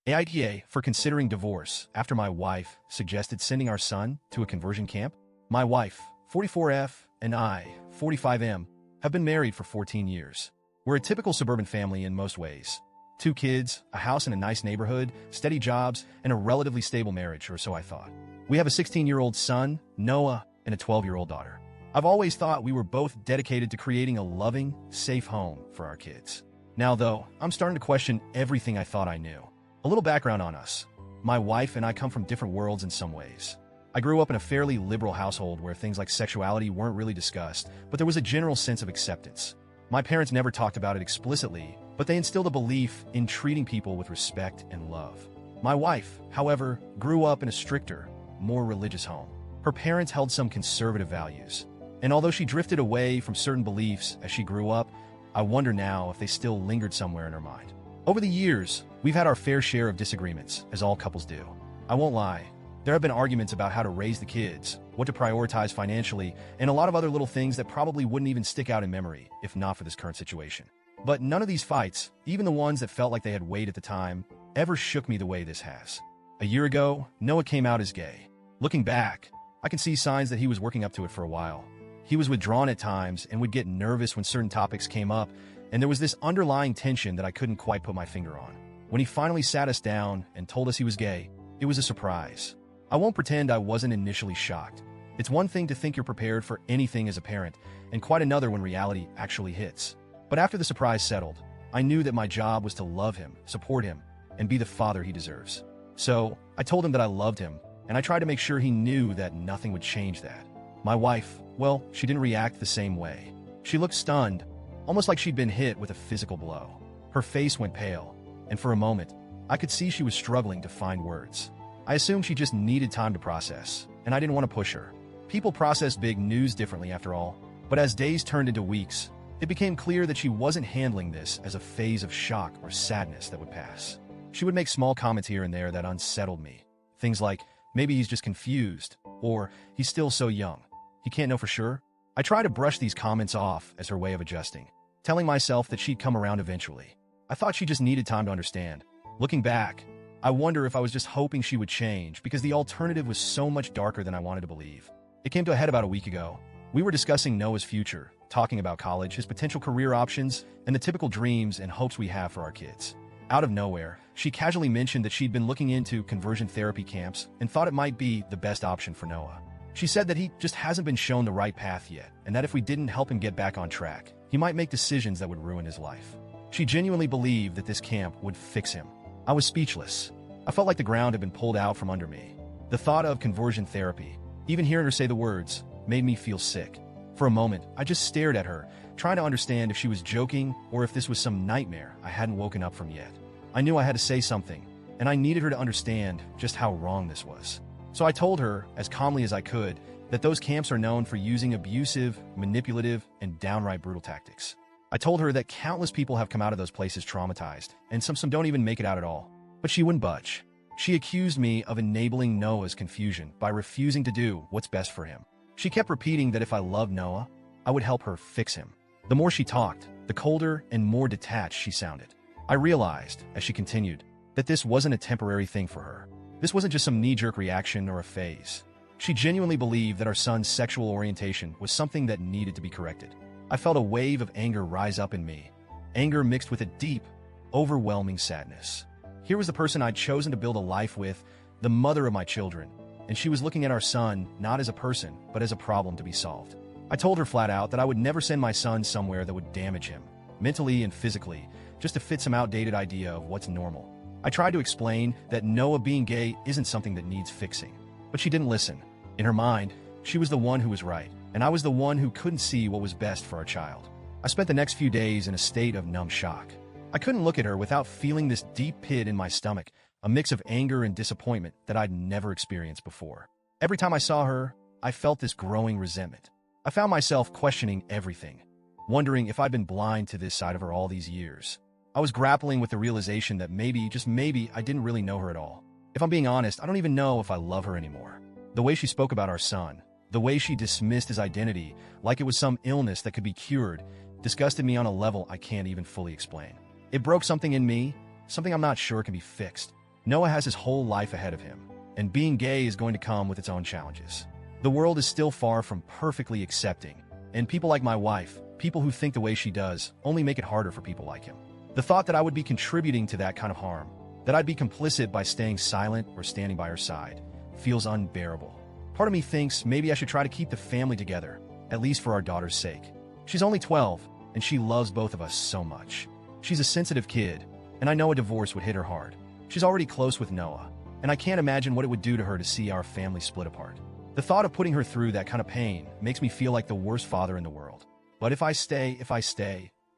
AITA for considering divorce after my wife suggested sending our son to a conversion camp. My wife, 44F, and I, 45M, have been married for 14 years. We're a typical suburban family in most ways. 2 kids, a house in a nice neighborhood, steady jobs, and a relatively stable marriage, or so I thought. We have a 16-year-old son, Noah, and a 12-year-old daughter. I've always thought we were both dedicated to creating a loving, safe home for our kids. Now, though, I'm starting to question everything I thought I knew. A little background on us. My wife and I come from different worlds in some ways. I grew up in a fairly liberal household where things like sexuality weren't really discussed, but there was a general sense of acceptance. My parents never talked about it explicitly, but they instilled a belief in treating people with respect and love. My wife, however, grew up in a stricter, more religious home. Her parents held some conservative values, and although she drifted away from certain beliefs as she grew up, I wonder now if they still lingered somewhere in her mind. Over the years, we've had our fair share of disagreements, as all couples do. I won't lie, there have been arguments about how to raise the kids, what to prioritize financially, and a lot of other little things that probably wouldn't even stick out in memory if not for this current situation. But none of these fights, even the ones that felt like they had weight at the time, ever shook me the way this has. A year ago, Noah came out as gay. Looking back, I can see signs that he was working up to it for a while. He was withdrawn at times and would get nervous when certain topics came up, and there was this underlying tension that I couldn't quite put my finger on. When he finally sat us down and told us he was gay, it was a surprise. I won't pretend I wasn't initially shocked. It's one thing to think you're prepared for anything as a parent, and quite another when reality actually hits. But after the surprise settled, I knew that my job was to love him, support him, and be the father he deserves. So, I told him that I loved him, and I tried to make sure he knew that nothing would change that. My wife, well, she didn't react the same way. She looked stunned, almost like she'd been hit with a physical blow. Her face went pale, and for a moment, I could see she was struggling to find words. I assumed she just needed time to process, and I didn't want to push her. People process big news differently after all, but as days turned into weeks, it became clear that she wasn't handling this as a phase of shock or sadness that would pass. She would make small comments here and there that unsettled me. Things like, maybe he's just confused, or he's still so young. He can't know for sure. I try to brush these comments off as her way of adjusting, telling myself that she'd come around eventually. I thought she just needed time to understand. Looking back, I wonder if I was just hoping she would change because the alternative was so much darker than I wanted to believe. It came to a head about a week ago. We were discussing Noah's future, talking about college, his potential career options, and the typical dreams and hopes we have for our kids. Out of nowhere, she casually mentioned that she'd been looking into conversion therapy camps and thought it might be the best option for Noah. She said that he just hasn't been shown the right path yet, and that if we didn't help him get back on track, he might make decisions that would ruin his life. She genuinely believed that this camp would fix him. I was speechless. I felt like the ground had been pulled out from under me. The thought of conversion therapy, even hearing her say the words, made me feel sick. For a moment, I just stared at her, trying to understand if she was joking or if this was some nightmare I hadn't woken up from yet. I knew I had to say something, and I needed her to understand just how wrong this was. So I told her, as calmly as I could, that those camps are known for using abusive, manipulative, and downright brutal tactics. I told her that countless people have come out of those places traumatized, and some don't even make it out at all. But she wouldn't budge. She accused me of enabling Noah's confusion by refusing to do what's best for him. She kept repeating that if I loved Noah, I would help her fix him. The more she talked, the colder and more detached she sounded. I realized, as she continued, that this wasn't a temporary thing for her. This wasn't just some knee-jerk reaction or a phase. She genuinely believed that our son's sexual orientation was something that needed to be corrected. I felt a wave of anger rise up in me, anger mixed with a deep, overwhelming sadness. Here was the person I'd chosen to build a life with, the mother of my children, and she was looking at our son not as a person, but as a problem to be solved. I told her flat out that I would never send my son somewhere that would damage him, mentally and physically, just to fit some outdated idea of what's normal. I tried to explain that Noah being gay isn't something that needs fixing, but she didn't listen. In her mind, she was the one who was right, and I was the one who couldn't see what was best for our child. I spent the next few days in a state of numb shock. I couldn't look at her without feeling this deep pit in my stomach, a mix of anger and disappointment that I'd never experienced before. Every time I saw her, I felt this growing resentment. I found myself questioning everything, wondering if I'd been blind to this side of her all these years. I was grappling with the realization that maybe, just maybe, I didn't really know her at all. If I'm being honest, I don't even know if I love her anymore. The way she spoke about our son, the way she dismissed his identity like it was some illness that could be cured, disgusted me on a level I can't even fully explain. It broke something in me, something I'm not sure can be fixed. Noah has his whole life ahead of him, and being gay is going to come with its own challenges. The world is still far from perfectly accepting, and people like my wife, people who think the way she does, only make it harder for people like him. The thought that I would be contributing to that kind of harm, that I'd be complicit by staying silent or standing by her side, feels unbearable. Part of me thinks maybe I should try to keep the family together, at least for our daughter's sake. She's only 12, and she loves both of us so much. She's a sensitive kid, and I know a divorce would hit her hard. She's already close with Noah, and I can't imagine what it would do to her to see our family split apart. The thought of putting her through that kind of pain makes me feel like the worst father in the world. But if I stay,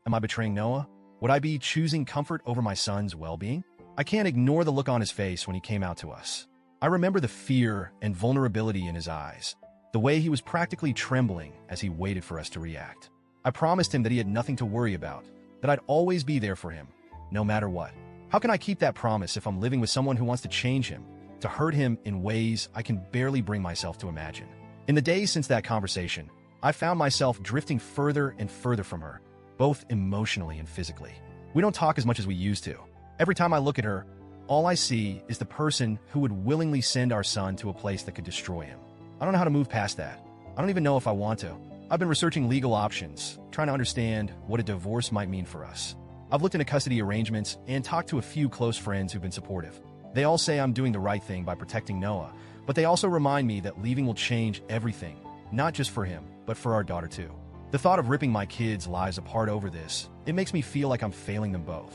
am I betraying Noah? Would I be choosing comfort over my son's well-being? I can't ignore the look on his face when he came out to us. I remember the fear and vulnerability in his eyes, the way he was practically trembling as he waited for us to react. I promised him that he had nothing to worry about, that I'd always be there for him, no matter what. How can I keep that promise if I'm living with someone who wants to change him, to hurt him in ways I can barely bring myself to imagine? In the days since that conversation, I found myself drifting further and further from her, both emotionally and physically. We don't talk as much as we used to. Every time I look at her, all I see is the person who would willingly send our son to a place that could destroy him. I don't know how to move past that. I don't even know if I want to. I've been researching legal options, trying to understand what a divorce might mean for us. I've looked into custody arrangements and talked to a few close friends who've been supportive. They all say I'm doing the right thing by protecting Noah, but they also remind me that leaving will change everything, not just for him, but for our daughter too. The thought of ripping my kids' lives apart over this, it makes me feel like I'm failing them both.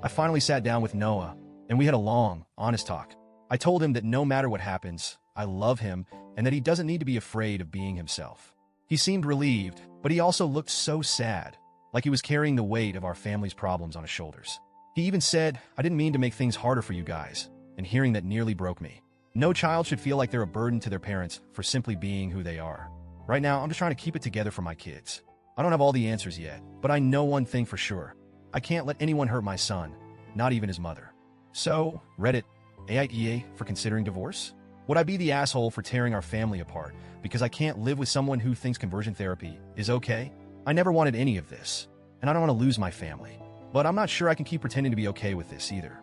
I finally sat down with Noah, and we had a long, honest talk. I told him that no matter what happens, I love him and that he doesn't need to be afraid of being himself. He seemed relieved, but he also looked so sad, like he was carrying the weight of our family's problems on his shoulders. He even said, "I didn't mean to make things harder for you guys," and hearing that nearly broke me. No child should feel like they're a burden to their parents for simply being who they are. Right now, I'm just trying to keep it together for my kids. I don't have all the answers yet, but I know one thing for sure. I can't let anyone hurt my son, not even his mother. So, Reddit, AITA for considering divorce? Would I be the asshole for tearing our family apart because I can't live with someone who thinks conversion therapy is okay? I never wanted any of this, and I don't want to lose my family. But I'm not sure I can keep pretending to be okay with this either.